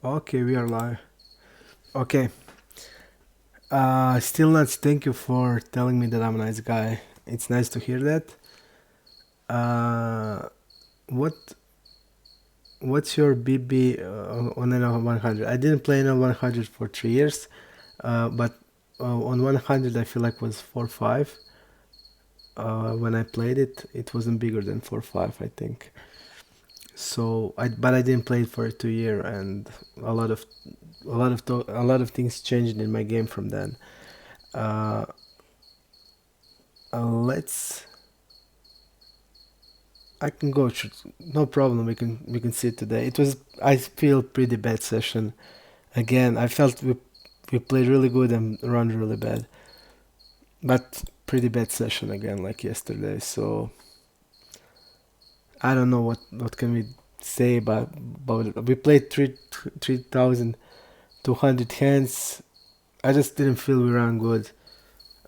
Okay, we are live. Okay. Still nuts, thank you for telling me that I'm a nice guy. It's nice to hear that. Uh, what what's your BB on NL 100? I didn't play NL 100 for 3 years, but on 100 I feel like was 4.5. When I played it, it wasn't bigger than 4.5, I think. But I didn't play it for 2 year, and a lot of a lot of things changed in my game from then. Uh, let's. I can go. No problem. We can see it today. It was. I feel pretty bad session. Again, I felt we played really good and run really bad, but pretty bad session again like yesterday. So I don't know what can we say about it. We played 3,200 hands. I just didn't feel we ran good.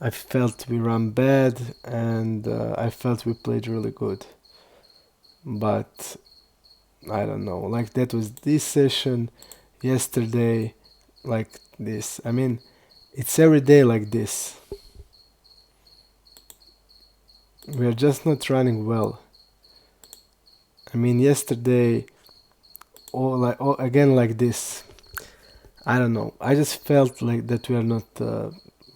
I felt we ran bad, and I felt we played really good. But I don't know. Like that was this session, yesterday, like this. I mean, it's every day like this. We are just not running well. I mean, yesterday, again like this. I don't know. I just felt like that we are not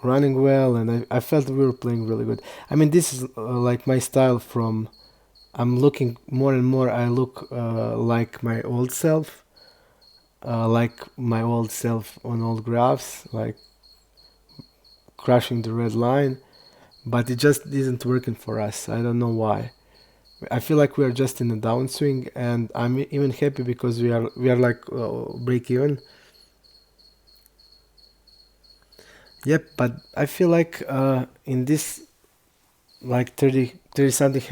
running well, and I felt we were playing really good. I mean, this is like my style from. I'm looking more and more. I look like my old self, on old graphs, like crushing the red line, but it just isn't working for us. I don't know why. I feel like we are just in a downswing, and I'm even happy because we are like break even. Yep, but I feel like in this like 30 something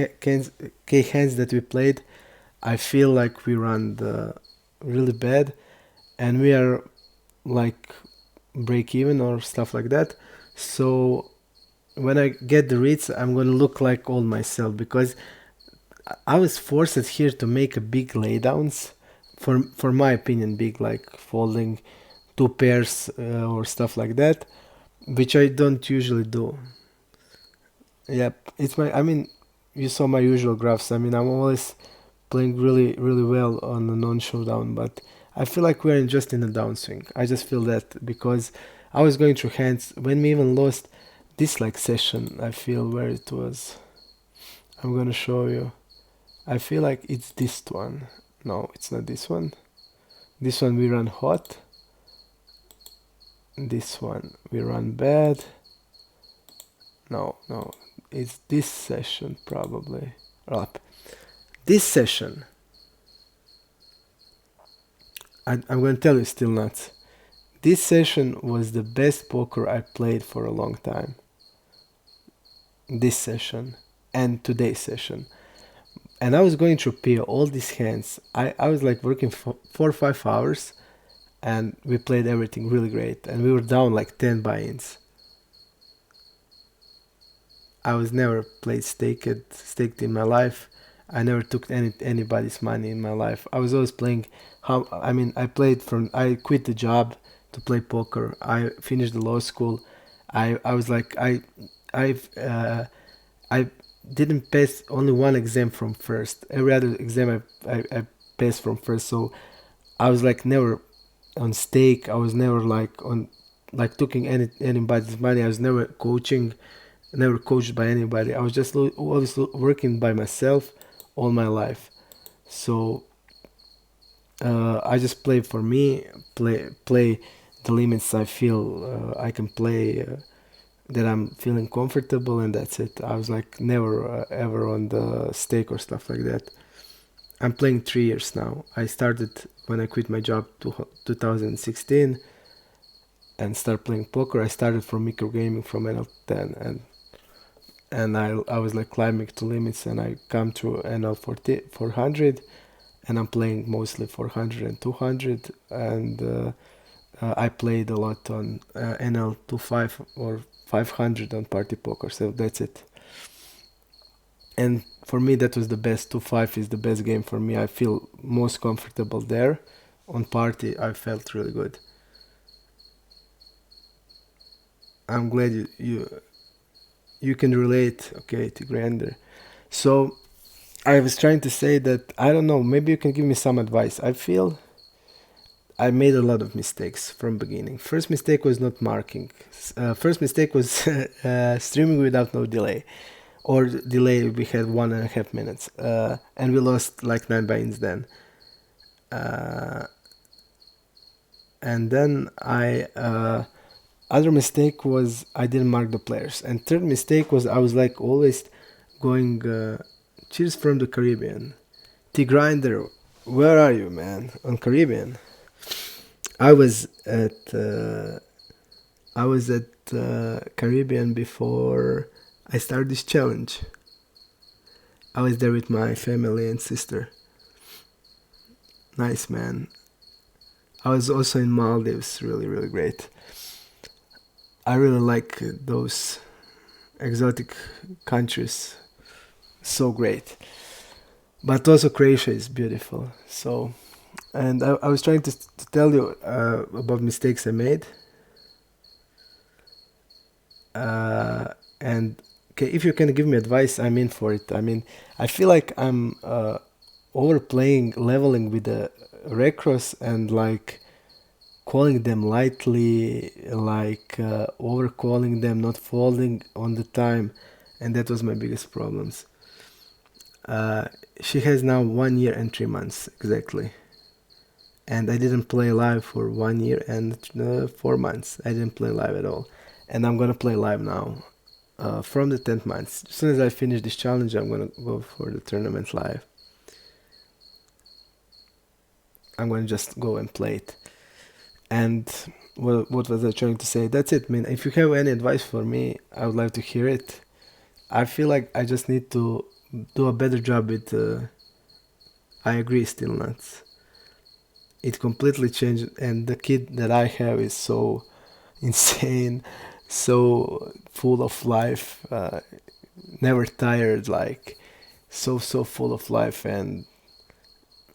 K hands that we played, I feel like we run the really bad, and we are like break even or stuff like that. So when I get the reads, I'm gonna look like all myself because I was forced here to make a big laydowns, for my opinion, big like folding two pairs or stuff like that, which I don't usually do. Yep, it's my. I mean, you saw my usual graphs. I mean, I'm always playing really really well on a non-showdown, but I feel like we're just in a downswing. I just feel that because I was going through hands when we even lost this like session. I feel where it was. I'm gonna show you. I feel like it's this one. No, it's not this one. This one we run hot. This one we run bad. No, no. It's this session probably. Up. This session. I'm going to tell you still nuts. This session was the best poker I played for a long time. This session and today's session. And I was going through PO all these hands. I was like working for 4 or 5 hours, and we played everything really great. And we were down like 10 buy-ins. I was never played staked in my life. I never took anybody's money in my life. I was always playing. How I mean, I quit the job to play poker. I finished the law school. I was like I didn't pass only one exam from first. Every other exam I passed from first. So I was like never on stake. I was never like on like taking anybody's money. I was never coaching, never coached by anybody. I was just always working by myself all my life. So I just play for me, play the limits I feel I can play, that I'm feeling comfortable, and that's it. I was like never ever on the stake or stuff like that. I'm playing 3 years now. I started when I quit my job 2016 and started playing poker. I started from micro gaming from NL10, and I was like climbing to limits, and I come to NL 400, and I'm playing mostly 400 and 200, and I played a lot on NL 25 or 500 on party poker, so that's it. And for me, that was the best. 2.5 is the best game for me. I feel most comfortable there on party, I felt really good. I'm glad you can relate, okay, to Grander. So I was trying to say that I don't know. Maybe you can give me some advice. I feel I made a lot of mistakes from beginning. First mistake was not marking. First mistake was streaming without no delay, or delay. We had 1.5 minutes, and we lost like 9 buy-ins then. Uh, and then I other mistake was I didn't mark the players. And third mistake was I was like always going. Cheers from the Caribbean. T Grinder, where are you, man? On Caribbean. I was at I was at Caribbean before I started this challenge. I was there with my family and sister. Nice, man. I was also in Maldives. Really, really great. I really like those exotic countries. So great. But also Croatia is beautiful. So, and I was trying to tell you about mistakes I made. And okay, if you can give me advice, I'm in for it. I mean, I feel like I'm overplaying leveling with the recros and like calling them lightly, like overcalling them, not folding on the time, and that was my biggest problems. Uh, she has now 1 year and 3 months exactly, and I didn't play live for 1 year and 4 months. I didn't play live at all, and I'm gonna play live now. From the 10th month. As soon as I finish this challenge, I'm gonna go for the tournament live. I'm gonna just go and play it. And well, what was I trying to say? That's it, man. If you have any advice for me, I would like to hear it. I feel like I just need to do a better job with. I agree, still nuts. It completely changed, and the kid that I have is so insane, so full of life, never tired, like so full of life, and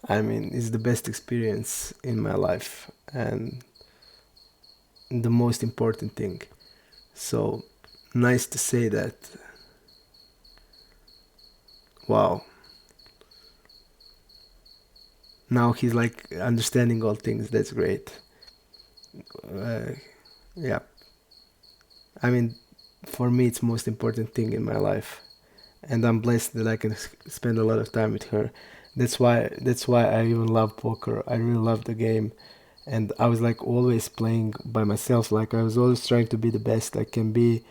I mean, it's the best experience in my life and the most important thing. So nice to say that. Wow. Now he's like understanding all things. That's great. Uh, yeah. I mean, for me, it's most important thing in my life, and I'm blessed that I can spend a lot of time with her. That's why I even love poker. I really love the game, and I was like always playing by myself. Like I was always trying to be the best I can be,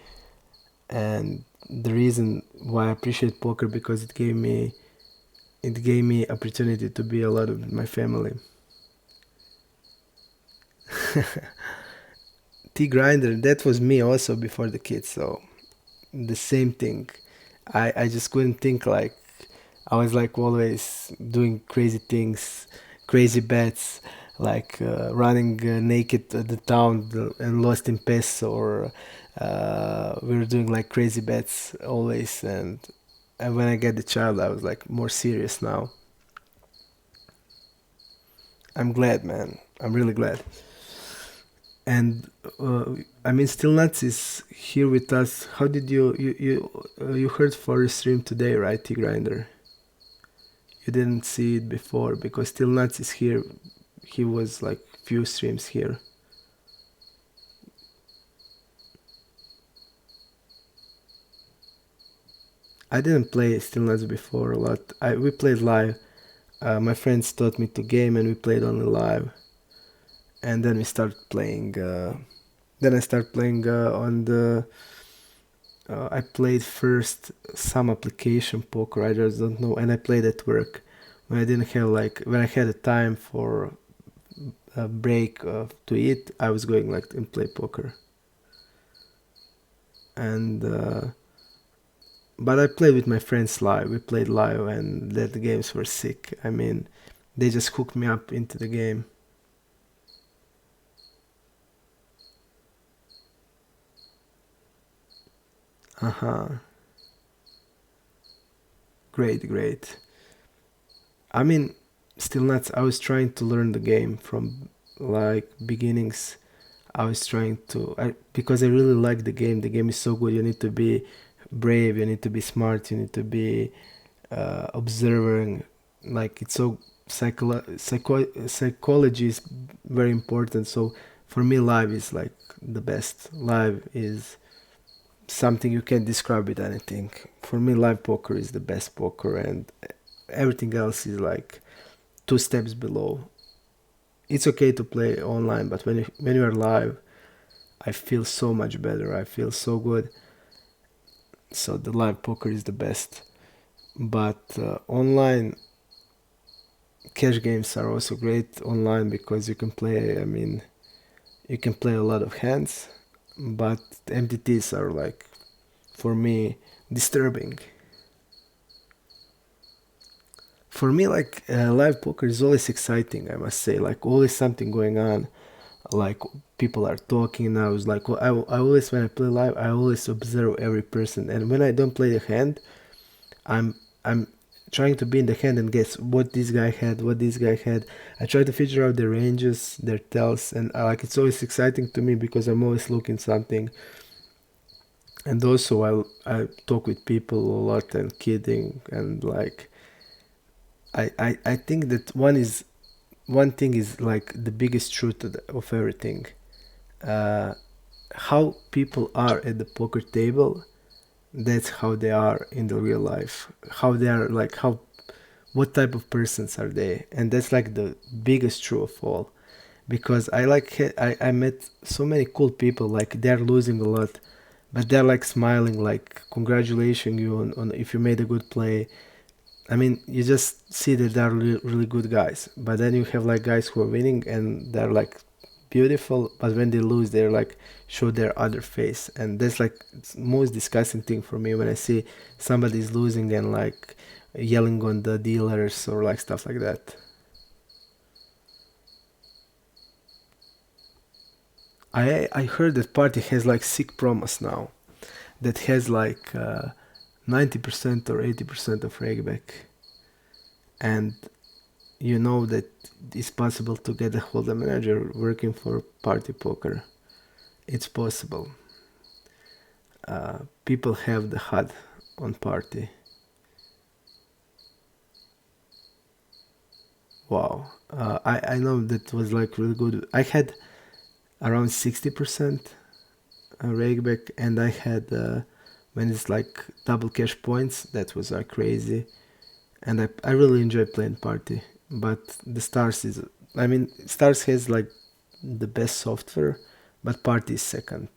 and the reason why I appreciate poker because it gave me opportunity to be a lot with my family. T grinder, that was me also before the kids. So the same thing. I just couldn't think like I was like always doing crazy things, crazy bets, like running naked at the town and lost in peso, or we were doing like crazy bets always. And when I get the child, I was like more serious now. I'm glad, man. I'm really glad. And I mean, Still Nuts is here with us. How did you heard for the stream today, right, T Grinder? You didn't see it before because Still Nuts is here. He was like few streams here. I didn't play Still Nuts before a lot. We played live. My friends taught me to game and we played only live. And then we started playing. Then I started playing on the. I played first some application poker. I just don't know, and I played at work when I didn't have like when I had a time for a break to eat. I was going like and play poker, and but I played with my friends live. We played live, and the games were sick. I mean, they just hooked me up into the game. Uh huh. Great, great. I mean, still not. I was trying to learn the game from like beginnings. I was trying to, because I really like the game. The game is so good. You need to be brave. You need to be smart. You need to be observing. Like it's so psychology is very important. So for me, live is like the best. Live is something you can't describe with anything. For me, live poker is the best poker, and everything else is like two steps below. It's okay to play online, but when you are live, I feel so much better. I feel so good. So the live poker is the best. But online cash games are also great online because you can play. I mean, you can play a lot of hands, but MTTs are like for me disturbing. For me, like live poker is always exciting. I must say, like always something going on. Like people are talking now. It's like I always when I play live, I always observe every person, and when I don't play the hand, I'm trying to be in the hand and guess what this guy had, what this guy had. I try to figure out their ranges, their tells, and like it's always exciting to me because I'm always looking something. And also I talk with people a lot and kidding and like I think that one thing is like the biggest truth of everything. Uh, how people are at the poker table, that's how they are in the real life. How they are like how what type of persons are they, and that's like the biggest truth of all. Because I met so many cool people, like they're losing a lot, but they're like smiling, like congratulating you on if you made a good play. I mean, you just see that they're really, really good guys, but then you have like guys who are winning and they're like beautiful, but when they lose, they're like show their other face, and that's like it's most disgusting thing for me when I see somebody's losing and like yelling on the dealers or like stuff like that. I heard that party has like sick promos now that has like 90% or 80% of rakeback, and you know that it's possible to get a holder manager working for party poker. It's possible. People have the HUD on party. Wow. I know that was like really good. I had around 60% rakeback, and I had when it's like double cash points, that was crazy. And I really enjoy playing party. But the stars is, I mean, stars has like the best software, but party is second.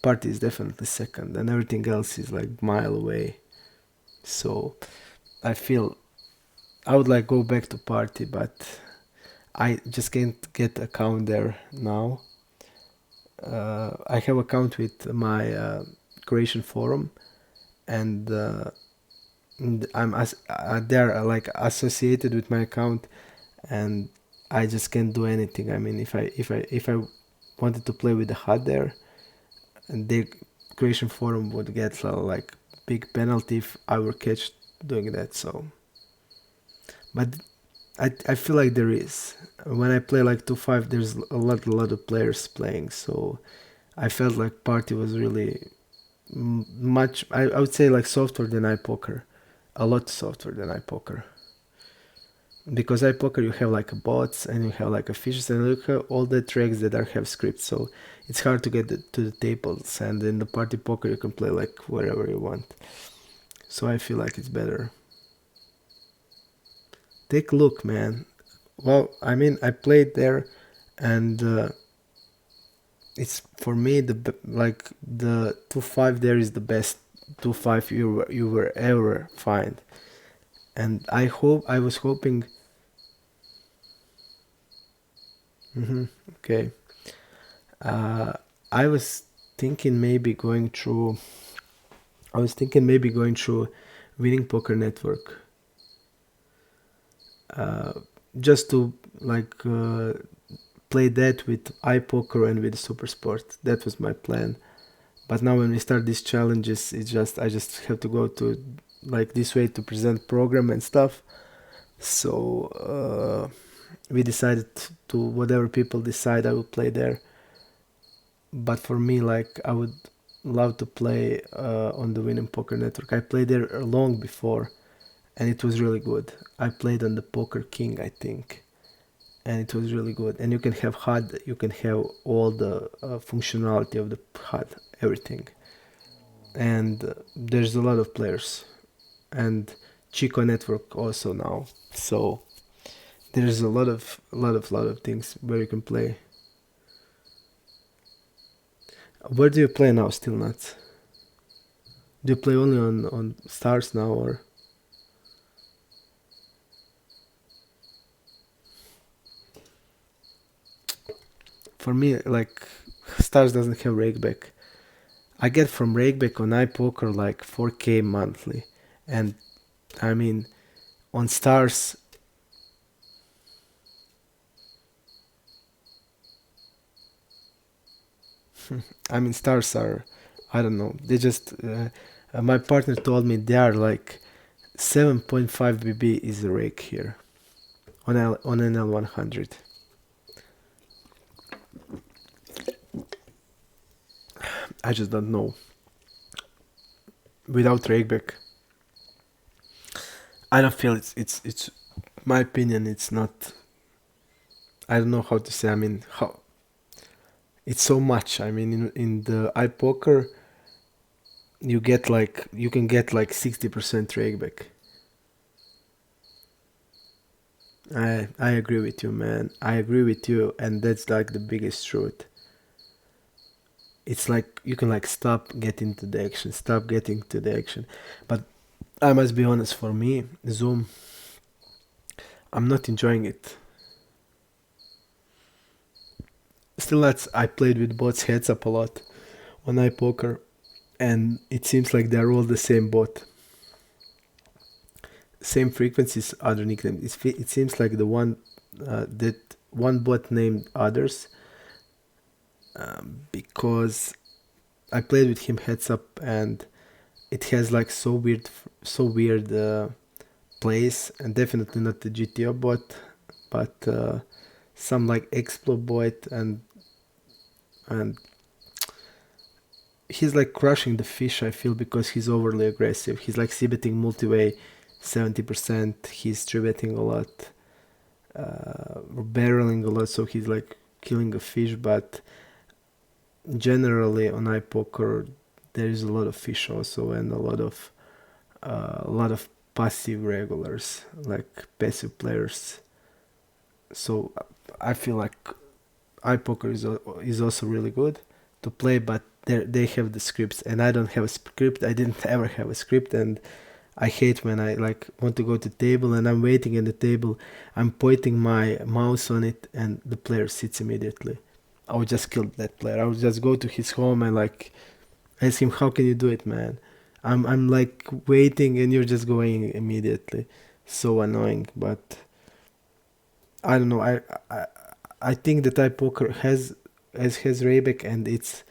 Party is definitely second, and everything else is like mile away. So I feel I would like go back to party, but I just can't get account there now. I have account with my Croatian forum, and they're like associated with my account, and I just can't do anything. I mean, if I wanted to play with the HUD there, and the Croatian forum would get like big penalty if I were catch doing that. So, but I feel like there is when I play like 2-5, there's a lot of players playing. So I felt like party was really much. I would say like softer than iPoker, a lot softer than iPoker. Because iPoker you have like a bots and you have like a fishes and you have all the tracks that are have scripts, so it's hard to get to the tables. And in the party poker you can play like wherever you want. So I feel like it's better. Take a look, man. Well, I mean, I played there, and it's for me like the 2-5 there is the best 2-5 you were ever find. And I was hoping. Okay. Uh, I was thinking maybe going through. I was thinking maybe going through Winning Poker Network, uh, just to like play that with iPoker and with Supersport. That was my plan. But now when we start these challenges, it's just I just have to go to like this way to present program and stuff. So we decided to whatever people decide, I will play there. But for me, like I would love to play on the Winning Poker Network. I played there long before, and it was really good. I played on the Poker King, I think, and it was really good. And you can have HUD, you can have all the functionality of the HUD, everything. And there's a lot of players, and Chico Network also now. So there's a lot of things where you can play. Where do you play now, Still Nuts? Do you play only on Stars now, or for me, like Stars doesn't have rakeback. I get from rakeback on iPoker like 4K monthly, and I mean on Stars, I mean Stars are, I don't know, they just. My partner told me they are like 7.5 BB is the rake here on NL100. I just don't know. Without rakeback, I don't feel it's my opinion. It's not. I don't know how to say. I mean, how it's so much. I mean, in the iPoker, you can get like 60% rakeback. I agree with you, man. I agree with you, and that's like the biggest truth. It's like you can like stop getting to the action, stop getting to the action. But I must be honest. For me, Zoom, I'm not enjoying it. Still, that's I played with bots heads up a lot on iPoker, and it seems like they're all the same bot, same frequencies, other nicknames. It seems like the one that one bot named others, because I played with him heads up, and it has like so weird plays, and definitely not the GTO bot, but some like Explo bot, and he's like crushing the fish. I feel because he's overly aggressive. He's like c-betting multi-way 70%. He's three-betting a lot, barreling a lot. So he's like killing a fish. But generally on iPoker, there is a lot of fish also, and a lot of passive regulars, like passive players. So I feel like iPoker is also really good to play, but they have the scripts, and I don't have a script. I didn't ever have a script, and I hate when I like want to go to table and I'm waiting at the table. I'm pointing my mouse on it, and the player sits immediately. I would just kill that player. I would just go to his home and like ask him, "How can you do it, man? I'm like waiting, and you're just going immediately." So annoying, but I don't know. I I think that iPoker has Rayback, and its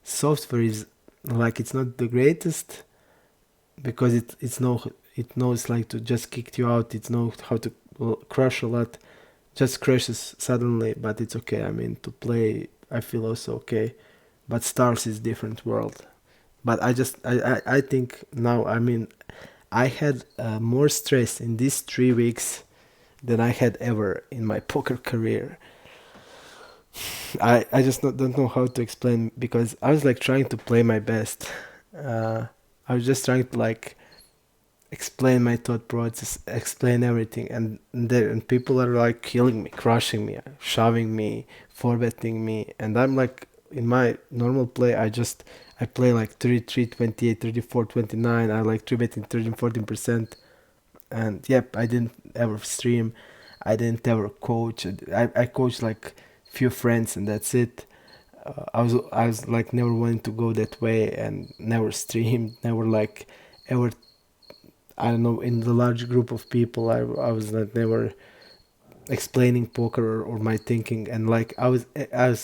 software is like it's not the greatest, because it knows like to just kick you out. It knows how to crush a lot. Just crashes suddenly, but it's okay. I mean, to play, I feel also okay. But Stars is different world. But I think now, I mean, I had more stress in these 3 weeks than I had ever in my poker career. I just don't know how to explain, because I was like trying to play my best. Uh, I was just trying to like explain my thought process, explain everything, and people are like killing me, crushing me, shoving me, forwarding me, and I'm like in my normal play, I play like 33, 28, 34, 29. I like 3 betting 13, 14%. And yep, I didn't ever stream, I didn't ever coach. I coached like few friends, and that's it. I was like never wanting to go that way, and never streamed, never like ever, I don't know, in the large group of people. I was like never explaining poker, or my thinking, and like I was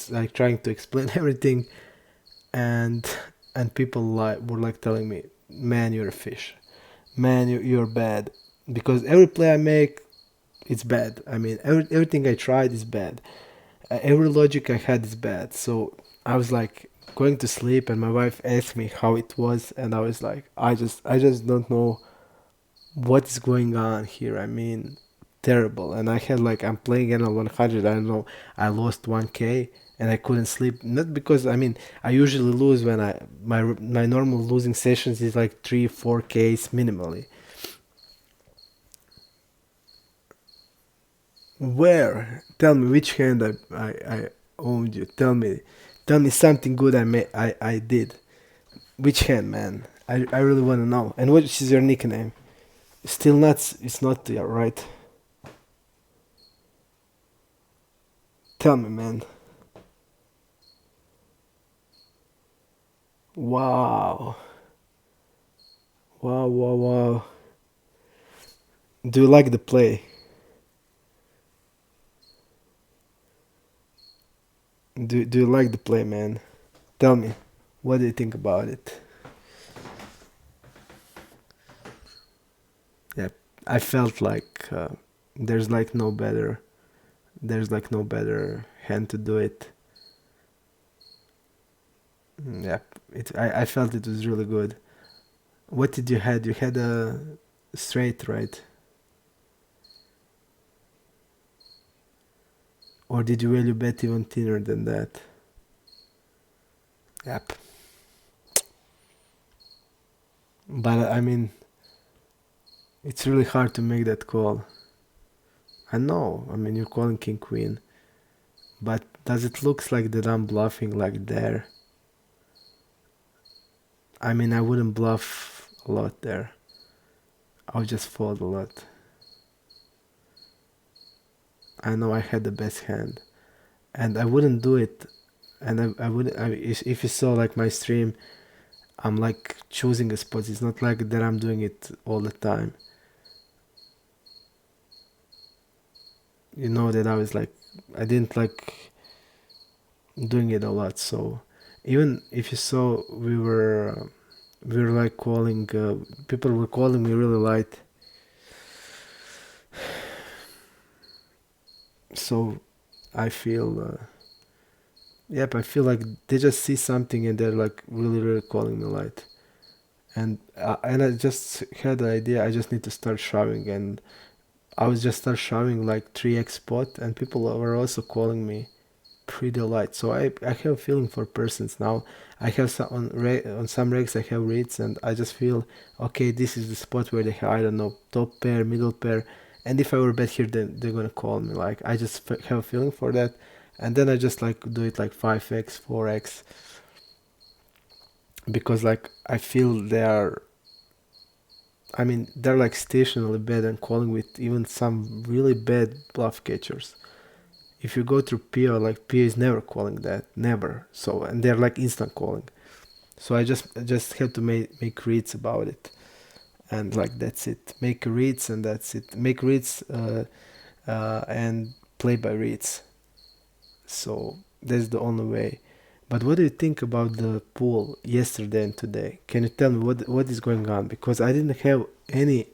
like trying to explain everything, and people like were like telling me, "Man, you're a fish. Man, you're bad." Because every play I make, it's bad. I mean, everything I tried is bad. Every logic I had is bad. So I was like going to sleep, and my wife asked me how it was, and I was like, I just don't know what is going on here. I mean, terrible. And I had like, I'm playing NL 100. I don't know. I lost 1K and I couldn't sleep. Not because, I mean, I usually lose when my normal losing sessions is like 3 4Ks minimally. Where? Tell me which hand I owned you. Tell me something good I did. Which hand, man? I really want to know. And what is your nickname? Still nuts. It's not right. Tell me, man. Wow. Wow, wow, wow. Do you like the play? Do you like the play, man? Tell me. What do you think about it? Yeah, I felt like there's like no better there's like no better hand to do it. Yeah, I felt it was really good. What did you had? You had a straight, right? Or did you value bet even thinner than that? Yep. But I mean, it's really hard to make that call. I know. I mean, you're calling king queen, but does it looks like that I'm bluffing like there? I mean, I wouldn't bluff a lot there. I would just fold a lot. I know I had the best hand, and I wouldn't do it. And I would if you saw like my stream, I'm like choosing a spot. It's not like that I'm doing it all the time. You know that I was like, I didn't like doing it a lot. So even if you saw, we were like calling. People were calling me really light. So I feel. Yep, I feel like they just see something and they're like really, really calling me light. And I just had the idea. I just need to start shoving, and I was just start shoving like 3x spot, and people were also calling me pretty light. So I have a feeling for persons now. I have some on some regs I have reads, and I just feel okay. This is the spot where they have, I don't know, top pair, middle pair, and if I were bet here, then they're gonna call me. Like I just have a feeling for that, and then I just like do it like 5x, 4x, because like I feel they are. I mean, they're like stationally bad and calling with even some really bad bluff catchers. If you go through PO, like PO is never calling that, never. So and they're like instant calling. So I just have to make reads about it, and like that's it. Make reads and that's it. Make reads and play by reads. So that's the only way. But what do you think about the pool yesterday and today? Can you tell me what is going on? Because I didn't have any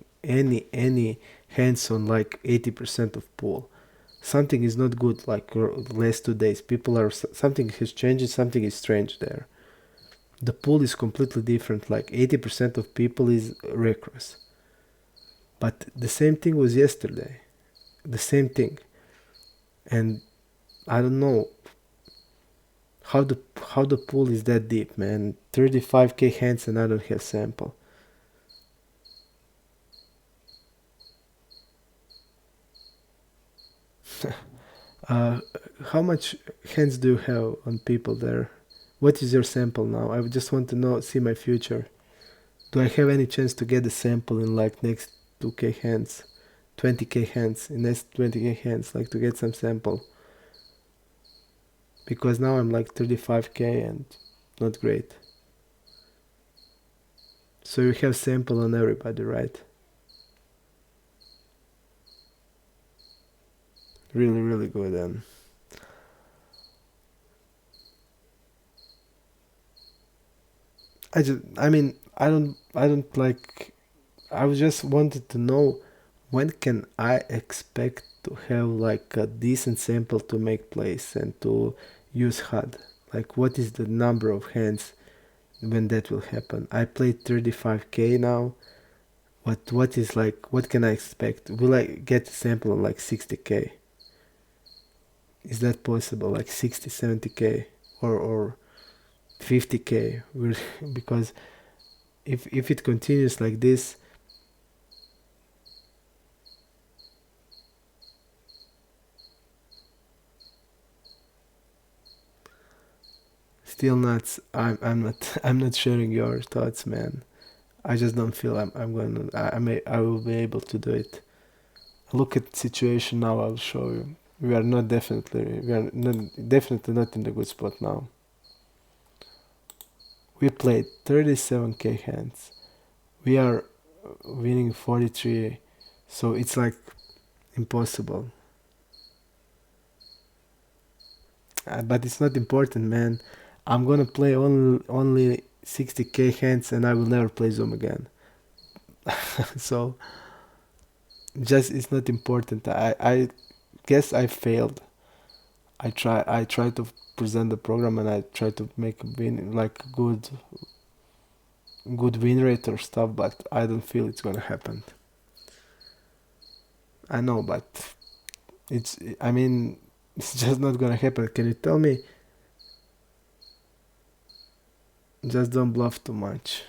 hands on like 80% of pool. Something is not good like last 2 days. People are something has changed. Something is strange there. The pool is completely different. Like 80% of people is reckless. But the same thing was yesterday. The same thing. And I don't know how the pool is that deep, man. 35k hands and I don't have sample. Uh, how much hands do you have on people there? What is your sample now? I just want to know, see my future. Do I have any chance to get a sample in like next 2k hands, 20k hands, in next 20k hands, like to get some sample? Because now I'm like 35k and not great. So you have sample on everybody, right? Really, really good. And I mean, I don't like. I was just wanted to know when can I expect to have like a decent sample to make plays and to use HUD? Like what is the number of hands when that will happen? I played 35k now. What is like what can I expect? Will I get a sample of like 60k? Is that possible? Like 60, 70k or 50k? Because if it continues like this, still not. I'm not. I'm not sharing your thoughts, man. I just don't feel I'm gonna. I will be able to do it. Look at the situation now. I'll show you. We are not, definitely not in the good spot now. We played 37k hands. We are winning 43, so it's like impossible. But it's not important, man. I'm gonna play only 60k hands, and I will never play Zoom again. So just it's not important. I guess I failed. I try to present the program, and I try to make win like good win rate or stuff, but I don't feel it's gonna happen. I know, but it's I mean it's just not gonna happen. Can you tell me? Just don't bluff too much.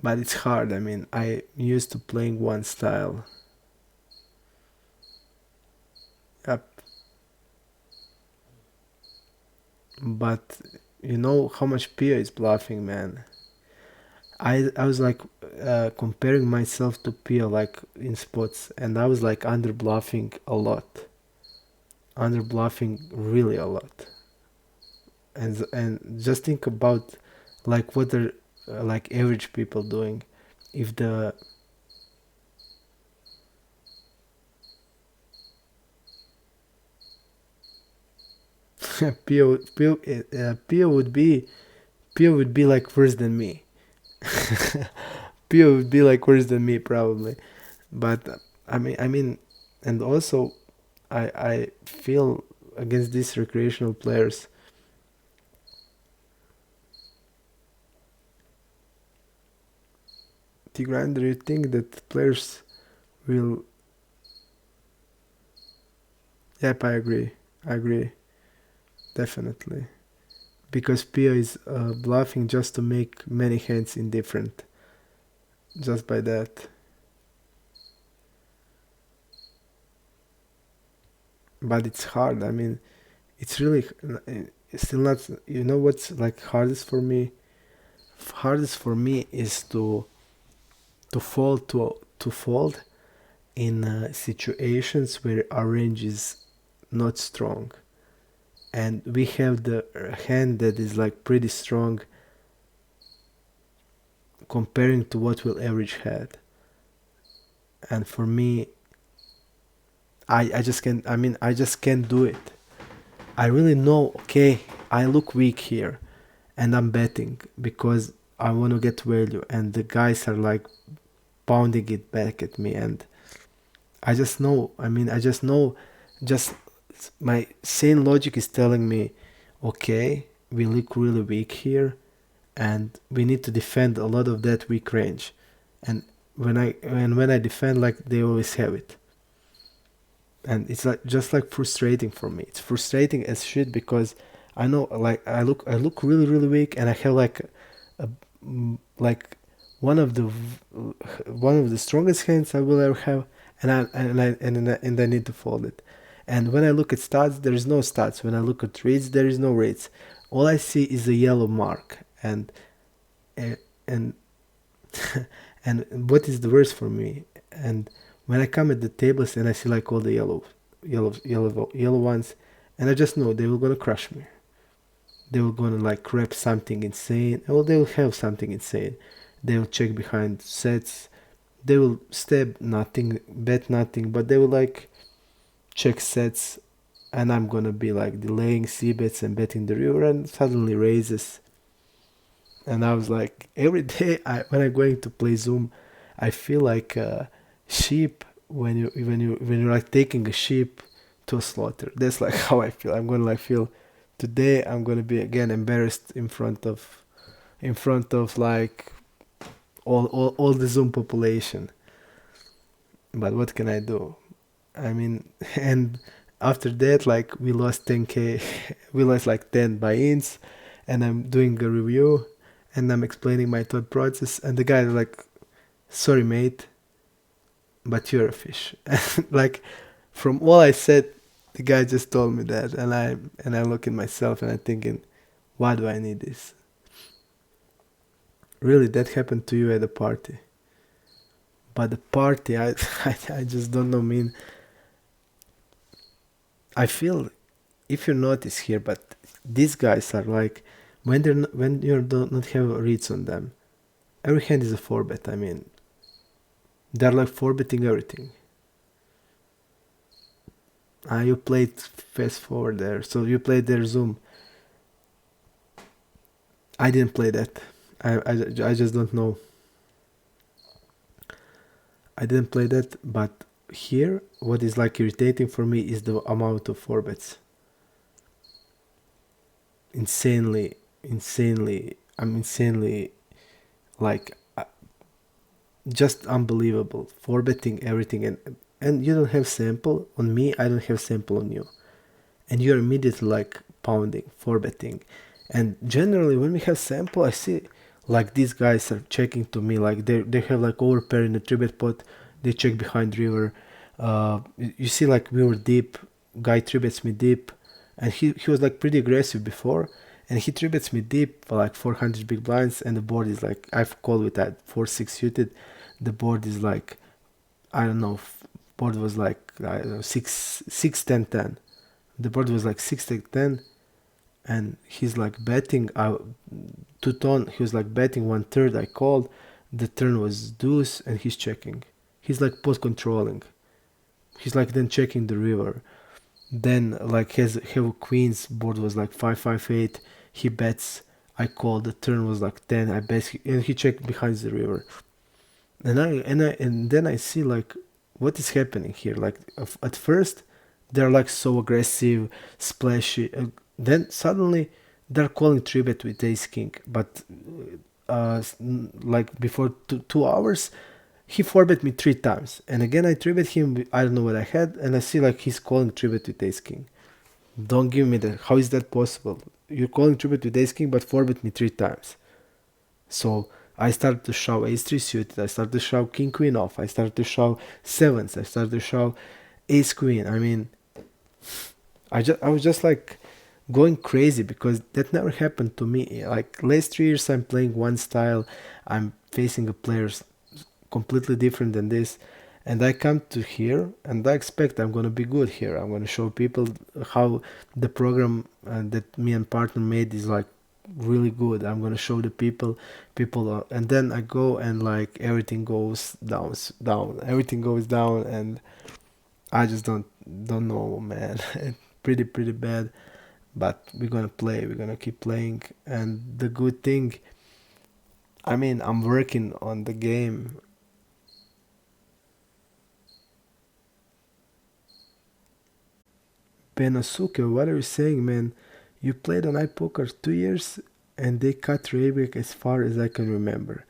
But it's hard. I mean, I used to playing one style. Yep. But you know how much Pia is bluffing, man. I was like comparing myself to Pia like in spots, and I was like under bluffing a lot, under bluffing really a lot. And just think about like what are like average people doing. If the Pia would be like worse than me. Pia would be like worse than me probably. But I mean, and also I feel against these recreational players. Tigran, do you think that players will? Yep, I agree. I agree, definitely. Because Pia is bluffing just to make many hands indifferent. Just by that. But it's hard. I mean, it's really it's still not. You know what's like hardest for me? Hardest for me is to fold in situations where our range is not strong, and we have the hand that is like pretty strong comparing to what will average had. And for me, I just can't. I mean, I just can't do it. I really know. Okay, I look weak here, and I'm betting because I want to get value, and the guys are like pounding it back at me, and I just know. I mean, I just know. Just my sane logic is telling me, okay, we look really weak here, and we need to defend a lot of that weak range. And when I defend, like they always have it, and it's like just like frustrating for me. It's frustrating as shit because I know like I look really weak, and I have like like one of the one of the strongest hands I will ever have, and I need to fold it. And when I look at stats, there is no stats. When I look at reads, there is no reads. All I see is a yellow mark, uh, and and what is the worst for me? And when I come at the tables and I see like all the yellow ones, and I just know they were gonna crush me. They were gonna like grab something insane, or they will have something insane. They will check behind sets. They will stab nothing, bet nothing, but they will like check sets, and I'm gonna be like delaying c bets and betting the river, and suddenly raises. And I was like, every day when I'm going to play Zoom, I feel like a sheep when you're like taking a sheep to a slaughter. That's like how I feel. I'm gonna like feel today. I'm gonna be again embarrassed in front of like all the Zoom population. But what can I do? I mean, and after that, like we lost 10k, we lost like 10 buy-ins, and I'm doing a review, and I'm explaining my thought process, and the guy is like, "Sorry, mate, but you're a fish." Like, from all I said, the guy just told me that, and I look at myself and I'm thinking, why do I need this? Really, that happened to you at a party? But the party, I just don't know. I mean, I feel if you notice here, but these guys are like when you don't not have reads on them, every hand is a four bet. I mean, they're like four betting everything. You played fast forward there, so you played their Zoom. I didn't play that. I just don't know. I didn't play that, but here, what is like irritating for me is the amount of four bets. Insanely. I'm insanely like just unbelievable for betting everything, and you don't have sample on me, I don't have sample on you, and you're immediately like pounding for betting. And generally when we have sample, I see like these guys are checking to me like they have like overpair in the three bet pot, they check behind river. You see like we were deep, guy three bets me deep, and he was like pretty aggressive before, and he three bets me deep for like 400 big blinds, and the board is like I've called with that 4-6 suited. The board is like I don't know. Board was like I don't know 6 10 10. The board was like 6 10 10, and he's like betting. Two tone. He was like betting one third. I called. The turn was deuce, and he's checking. He's like post controlling. He's like then checking the river. Then like has have queens. Board was like 5 5 8. He bets. I called. The turn was like 10. I bet, and he checked behind the river. And then I see like what is happening here. Like at first they're like so aggressive, splashy. Then suddenly they're calling three bet with ace king. But like before 2 hours, he four bet me 3 times, and again I three bet him. I don't know what I had, and I see like he's calling three bet with ace king. Don't give me that. How is that possible? You're calling three bet with ace king, but four bet me 3 times. So I started to shove ace three suited. I started to shove king queen off. I started to shove sevens. I started to shove ace queen. I mean, I was just like going crazy because that never happened to me. Like last 3 years, I'm playing one style. I'm facing a player completely different than this, and I come to here and I expect I'm gonna be good here. I'm gonna show people how the program that me and partner made is like really good. I'm gonna show the people, and then I go and like everything goes down. Everything goes down, and I just don't know, man. Pretty bad. But we're gonna play. We're gonna keep playing, and the good thing. I mean, I'm working on the game. Benasuke, what are you saying, man? You played on iPoker 2 years and they cut Reybek as far as I can remember.